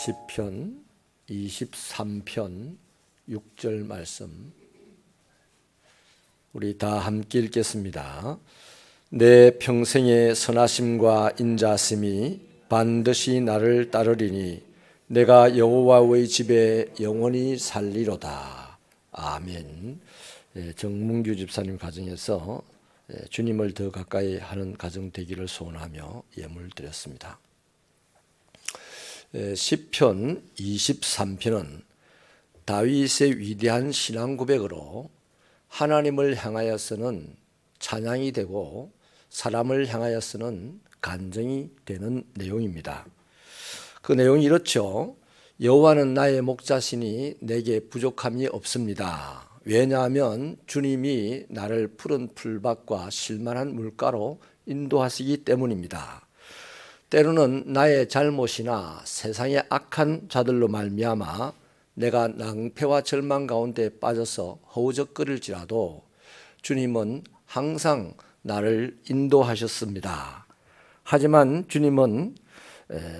시편 23편 6절 말씀 우리 다 함께 읽겠습니다. 내 평생의 선하심과 인자심이 반드시 나를 따르리니 내가 여호와의 집에 영원히 살리로다. 아멘. 정문규 집사님 가정에서 주님을 더 가까이 하는 가정 되기를 소원하며 예물 드렸습니다. 시편 23편은 다윗의 위대한 신앙 고백으로 하나님을 향하여서는 찬양이 되고 사람을 향하여서는 간증이 되는 내용입니다. 그 내용이 이렇죠. 여호와는 나의 목자시니 내게 부족함이 없습니다. 왜냐하면 주님이 나를 푸른 풀밭과 실만한 물가로 인도하시기 때문입니다. 때로는 나의 잘못이나 세상의 악한 자들로 말미암아 내가 낭패와 절망 가운데 빠져서 허우적거릴지라도 주님은 항상 나를 인도하셨습니다. 하지만 주님은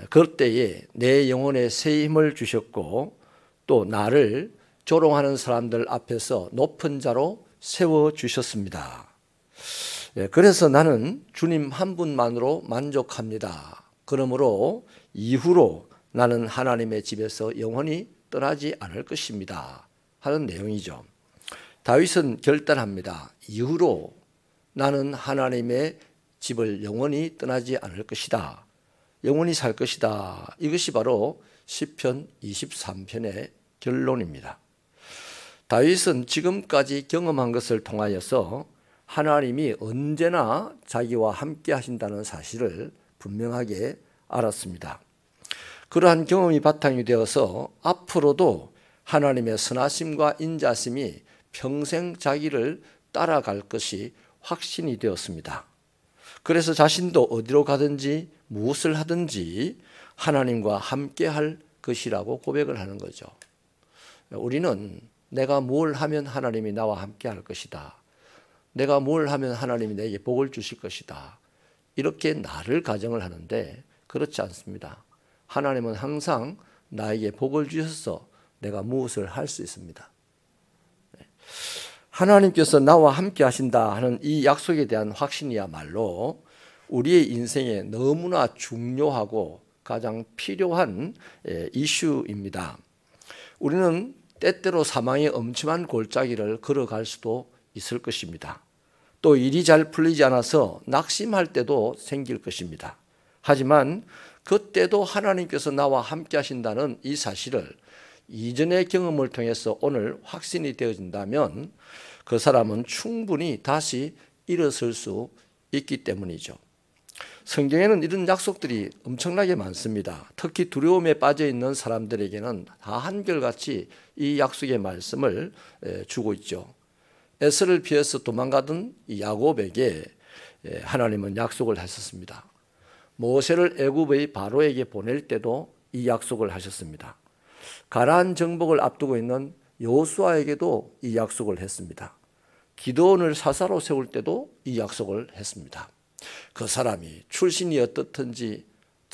그때에 내 영혼에 새 힘을 주셨고 또 나를 조롱하는 사람들 앞에서 높은 자로 세워주셨습니다. 그래서 나는 주님 한 분만으로 만족합니다. 그러므로 이후로 나는 하나님의 집에서 영원히 떠나지 않을 것입니다 하는 내용이죠. 다윗은 결단합니다. 이후로 나는 하나님의 집을 영원히 떠나지 않을 것이다. 영원히 살 것이다. 이것이 바로 시편 23편의 결론입니다. 다윗은 지금까지 경험한 것을 통하여서 하나님이 언제나 자기와 함께 하신다는 사실을 분명하게 알았습니다. 그러한 경험이 바탕이 되어서 앞으로도 하나님의 선하심과 인자심이 평생 자기를 따라갈 것이 확신이 되었습니다. 그래서 자신도 어디로 가든지 무엇을 하든지 하나님과 함께 할 것이라고 고백을 하는 거죠. 우리는 내가 뭘 하면 하나님이 나와 함께 할 것이다. 내가 뭘 하면 하나님이 내게 복을 주실 것이다. 이렇게 나를 가정을 하는데 그렇지 않습니다. 하나님은 항상 나에게 복을 주셔서 내가 무엇을 할 수 있습니다. 하나님께서 나와 함께 하신다 하는 이 약속에 대한 확신이야말로 우리의 인생에 너무나 중요하고 가장 필요한 이슈입니다. 우리는 때때로 사망의 엄침한 골짜기를 걸어갈 수도 있을 것입니다. 또 일이 잘 풀리지 않아서 낙심할 때도 생길 것입니다. 하지만 그때도 하나님께서 나와 함께 하신다는 이 사실을 이전의 경험을 통해서 오늘 확신이 되어진다면 그 사람은 충분히 다시 일어설 수 있기 때문이죠. 성경에는 이런 약속들이 엄청나게 많습니다. 특히 두려움에 빠져 있는 사람들에게는 다 한결같이 이 약속의 말씀을 주고 있죠. 에서를 피해서 도망가던 야곱에게 하나님은 약속을 하셨습니다. 모세를 애굽의 바로에게 보낼 때도 이 약속을 하셨습니다. 가나안 정복을 앞두고 있는 여호수아에게도 이 약속을 했습니다. 기드온을 사사로 세울 때도 이 약속을 했습니다. 그 사람이 출신이 어떻든지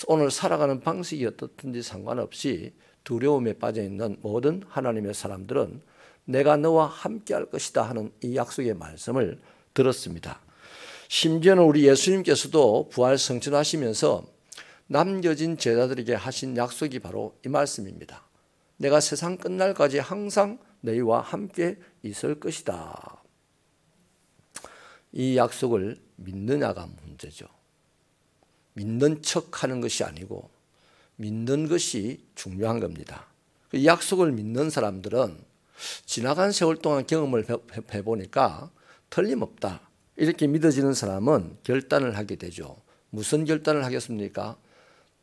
오늘 살아가는 방식이 어떻든지 상관없이 두려움에 빠져 있는 모든 하나님의 사람들은 내가 너와 함께 할 것이다 하는 이 약속의 말씀을 들었습니다. 심지어는 우리 예수님께서도 부활 승천하시면서 남겨진 제자들에게 하신 약속이 바로 이 말씀입니다. 내가 세상 끝날까지 항상 너희와 함께 있을 것이다. 이 약속을 믿느냐가 문제죠. 믿는 척하는 것이 아니고 믿는 것이 중요한 겁니다. 이 약속을 믿는 사람들은 지나간 세월 동안 경험을 해보니까 틀림없다. 이렇게 믿어지는 사람은 결단을 하게 되죠. 무슨 결단을 하겠습니까?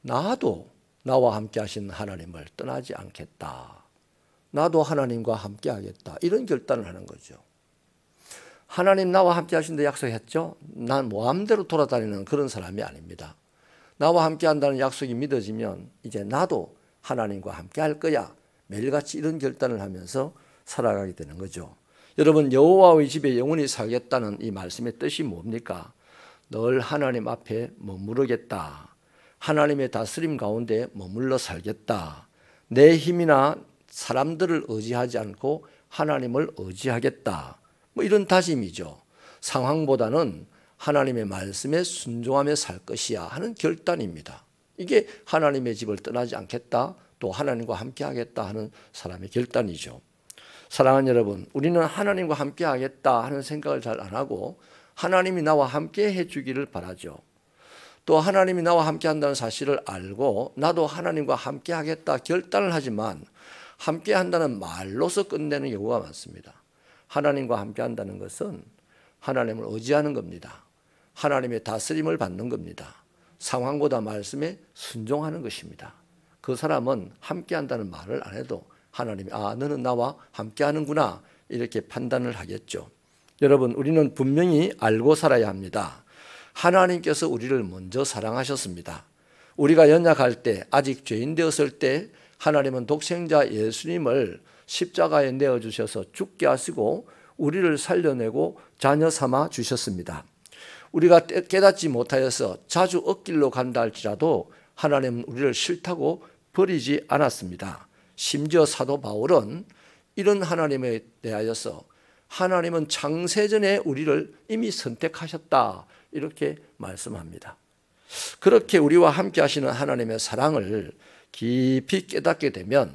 나도 나와 함께 하신 하나님을 떠나지 않겠다. 나도 하나님과 함께 하겠다. 이런 결단을 하는 거죠. 하나님 나와 함께 하신다 약속했죠? 난 마음대로 돌아다니는 그런 사람이 아닙니다. 나와 함께 한다는 약속이 믿어지면 이제 나도 하나님과 함께 할 거야. 매일같이 이런 결단을 하면서 살아가게 되는 거죠. 여러분, 여호와의 집에 영원히 살겠다는 이 말씀의 뜻이 뭡니까? 늘 하나님 앞에 머무르겠다. 하나님의 다스림 가운데 머물러 살겠다. 내 힘이나 사람들을 의지하지 않고 하나님을 의지하겠다. 뭐 이런 다짐이죠. 상황보다는 하나님의 말씀에 순종하며 살 것이야 하는 결단입니다. 이게 하나님의 집을 떠나지 않겠다, 또 하나님과 함께 하겠다 하는 사람의 결단이죠. 사랑하는 여러분, 우리는 하나님과 함께 하겠다 하는 생각을 잘 안 하고 하나님이 나와 함께 해주기를 바라죠. 또 하나님이 나와 함께 한다는 사실을 알고 나도 하나님과 함께 하겠다 결단을 하지만 함께 한다는 말로서 끝내는 경우가 많습니다. 하나님과 함께 한다는 것은 하나님을 의지하는 겁니다. 하나님의 다스림을 받는 겁니다. 상황보다 말씀에 순종하는 것입니다. 그 사람은 함께 한다는 말을 안 해도 하나님이 너는 나와 함께 하는구나 이렇게 판단을 하겠죠. 여러분, 우리는 분명히 알고 살아야 합니다. 하나님께서 우리를 먼저 사랑하셨습니다. 우리가 연약할 때, 아직 죄인 되었을 때 하나님은 독생자 예수님을 십자가에 내어주셔서 죽게 하시고 우리를 살려내고 자녀 삼아 주셨습니다. 우리가 깨닫지 못하여서 자주 엇길로 간다 할지라도 하나님은 우리를 싫다고 버리지 않았습니다. 심지어 사도 바울은 이런 하나님에 대하여서 하나님은 창세전에 우리를 이미 선택하셨다 이렇게 말씀합니다. 그렇게 우리와 함께 하시는 하나님의 사랑을 깊이 깨닫게 되면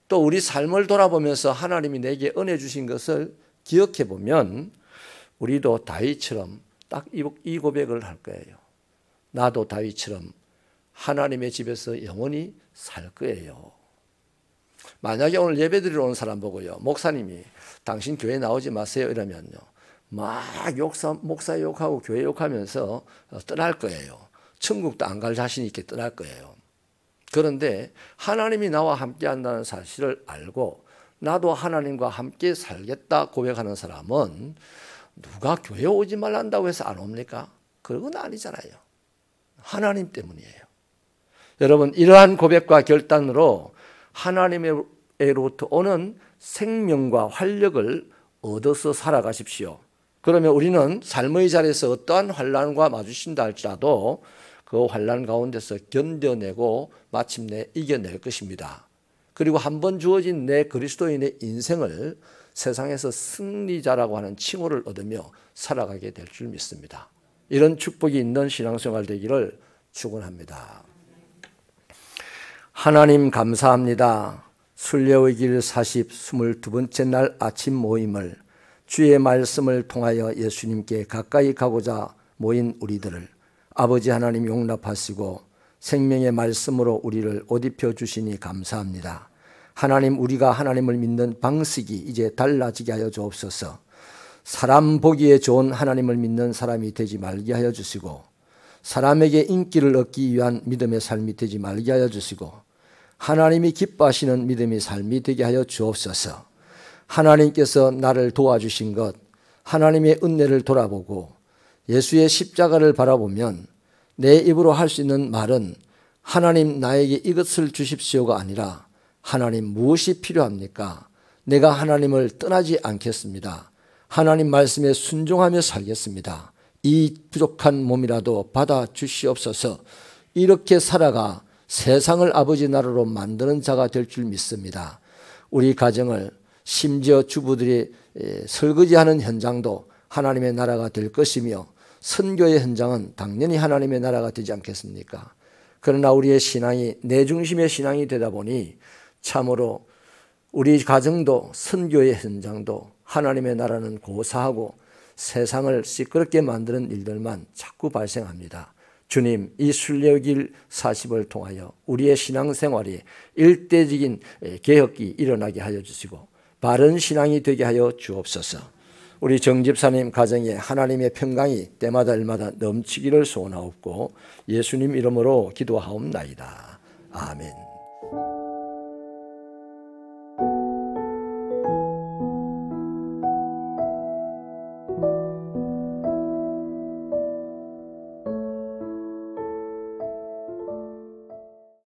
또 우리 삶을 돌아보면서 하나님이 내게 은혜 주신 것을 기억해 보면 우리도 다윗처럼 딱 이 고백을 할 거예요. 나도 다윗처럼 하나님의 집에서 영원히 살 거예요. 만약에 오늘 예배드리러 온 사람 보고요, 목사님이 당신 교회 나오지 마세요 이러면요, 막 목사 욕하고 교회 욕하면서 떠날 거예요. 천국도 안 갈 자신 있게 떠날 거예요. 그런데 하나님이 나와 함께 한다는 사실을 알고 나도 하나님과 함께 살겠다 고백하는 사람은 누가 교회 오지 말란다고 해서 안 옵니까? 그건 아니잖아요. 하나님 때문이에요. 여러분, 이러한 고백과 결단으로 하나님으로부터 오는 생명과 활력을 얻어서 살아가십시오. 그러면 우리는 삶의 자리에서 어떠한 환난과 마주친다 할지라도 그 환난 가운데서 견뎌내고 마침내 이겨낼 것입니다. 그리고 한번 주어진 내 그리스도인의 인생을 세상에서 승리자라고 하는 칭호를 얻으며 살아가게 될 줄 믿습니다. 이런 축복이 있는 신앙생활 되기를 축원합니다. 하나님 감사합니다. 순례의 길 22번째 날 아침 모임을 주의 말씀을 통하여 예수님께 가까이 가고자 모인 우리들을 아버지 하나님 용납하시고 생명의 말씀으로 우리를 옷 입혀 주시니 감사합니다. 하나님, 우리가 하나님을 믿는 방식이 이제 달라지게 하여 주옵소서. 사람 보기에 좋은 하나님을 믿는 사람이 되지 말게 하여 주시고 사람에게 인기를 얻기 위한 믿음의 삶이 되지 말게 하여 주시고 하나님이 기뻐하시는 믿음의 삶이 되게 하여 주옵소서. 하나님께서 나를 도와주신 것, 하나님의 은혜를 돌아보고 예수의 십자가를 바라보면 내 입으로 할 수 있는 말은 하나님 나에게 이것을 주십시오가 아니라 하나님 무엇이 필요합니까? 내가 하나님을 떠나지 않겠습니다. 하나님 말씀에 순종하며 살겠습니다. 이 부족한 몸이라도 받아 주시옵소서. 이렇게 살아가 세상을 아버지 나라로 만드는 자가 될 줄 믿습니다. 우리 가정을, 심지어 주부들이 설거지하는 현장도 하나님의 나라가 될 것이며 선교의 현장은 당연히 하나님의 나라가 되지 않겠습니까? 그러나 우리의 신앙이 내 중심의 신앙이 되다 보니 참으로 우리 가정도 선교의 현장도 하나님의 나라는 고사하고 세상을 시끄럽게 만드는 일들만 자꾸 발생합니다. 주님, 이 순례의 길 40을 통하여 우리의 신앙생활이 일대적인 개혁이 일어나게 하여 주시고 바른 신앙이 되게 하여 주옵소서. 우리 정집사님 가정에 하나님의 평강이 때마다 일마다 넘치기를 소원하옵고 예수님 이름으로 기도하옵나이다. 아멘.